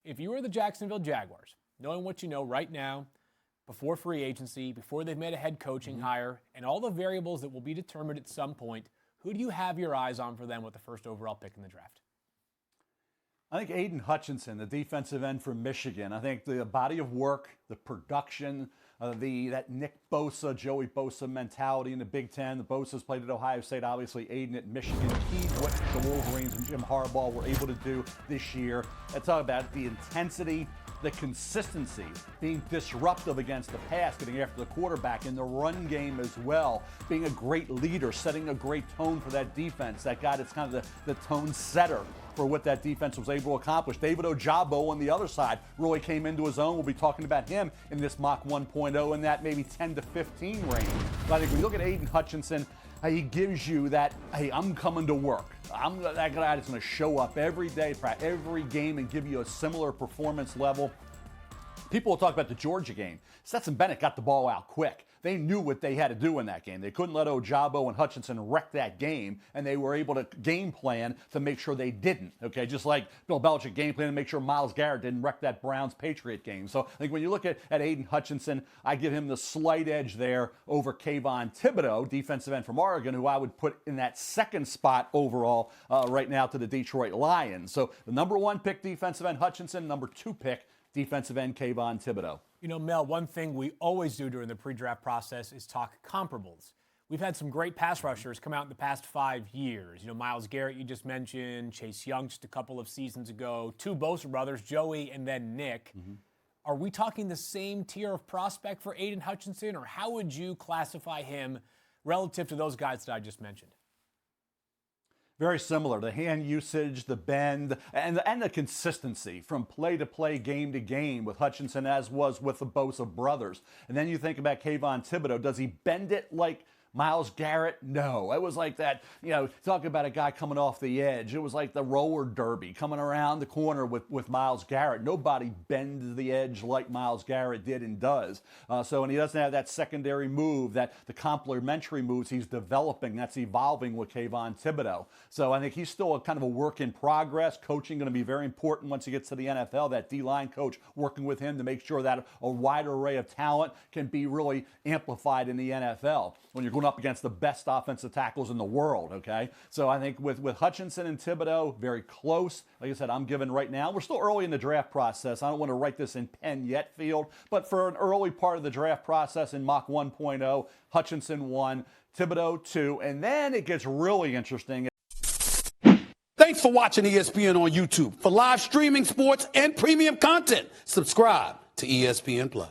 if you were the Jacksonville Jaguars, knowing what you know right now, before free agency, before they've made a head coaching hire, and all the variables that will be determined at some point, who do you have your eyes on for them with the first overall pick in the draft? I think Aidan Hutchinson, the defensive end from Michigan. I think the body of work, the production, that Nick Bosa, Joey Bosa mentality in the Big Ten. The Bosa's played at Ohio State, obviously Aidan at Michigan. He's what the Wolverines and Jim Harbaugh were able to do this year. It's all about the intensity, the consistency, being disruptive against the pass, getting after the quarterback in the run game as well, being a great leader, setting a great tone for that defense. That guy that's kind of the tone setter for what that defense was able to accomplish. David Ojabo on the other side really came into his own. We'll be talking about him in this mock 1.0 in that maybe 10 to 15 range. But I think when you look at Aidan Hutchinson, he gives you that, hey, I'm coming to work. I'm that guy that's going to show up every day, every game, and give you a similar performance level. People will talk about the Georgia game. Stetson Bennett got the ball out quick. They knew what they had to do in that game. They couldn't let Ojabo and Hutchinson wreck that game, and they were able to game plan to make sure they didn't, okay? Just like Bill Belichick game plan to make sure Myles Garrett didn't wreck that Browns-Patriot game. So I think when you look at Aidan Hutchinson, I give him the slight edge there over Kayvon Thibodeau, defensive end from Oregon, who I would put in that second spot overall right now to the Detroit Lions. So the number 1 pick, defensive end Hutchinson, number 2 pick, defensive end Kayvon Thibodeau. You know, Mel, one thing we always do during the pre-draft process is talk comparables. We've had some great pass rushers come out in the past 5 years. You know, Myles Garrett, you just mentioned, Chase Young just a couple of seasons ago, 2 Bosa brothers, Joey and then Nick. Are we talking the same tier of prospect for Aidan Hutchinson, or how would you classify him relative to those guys that I just mentioned? Very similar. The hand usage, the bend, and the consistency from play to play, game to game with Hutchinson, as was with the Bosa brothers. And then you think about Kayvon Thibodeau. Does he bend it like Myles Garrett? No. It was like that, talking about a guy coming off the edge. It was like the roller derby coming around the corner with Myles Garrett. Nobody bends the edge like Myles Garrett did and does. And he doesn't have that secondary move, the complementary moves he's developing, that's evolving with Kayvon Thibodeau. So I think he's still a kind of a work in progress. Coaching going to be very important once he gets to the NFL. That D-line coach working with him to make sure that a wide array of talent can be really amplified in the NFL when you're going up against the best offensive tackles in the world, okay? So I think with Hutchinson and Thibodeau, very close. Like I said, I'm giving right now. We're still early in the draft process. I don't want to write this in pen yet, Field, but for an early part of the draft process in mock 1.0, Hutchinson 1, Thibodeau 2, and then it gets really interesting. Thanks for watching ESPN on YouTube. For live streaming sports and premium content, subscribe to ESPN+.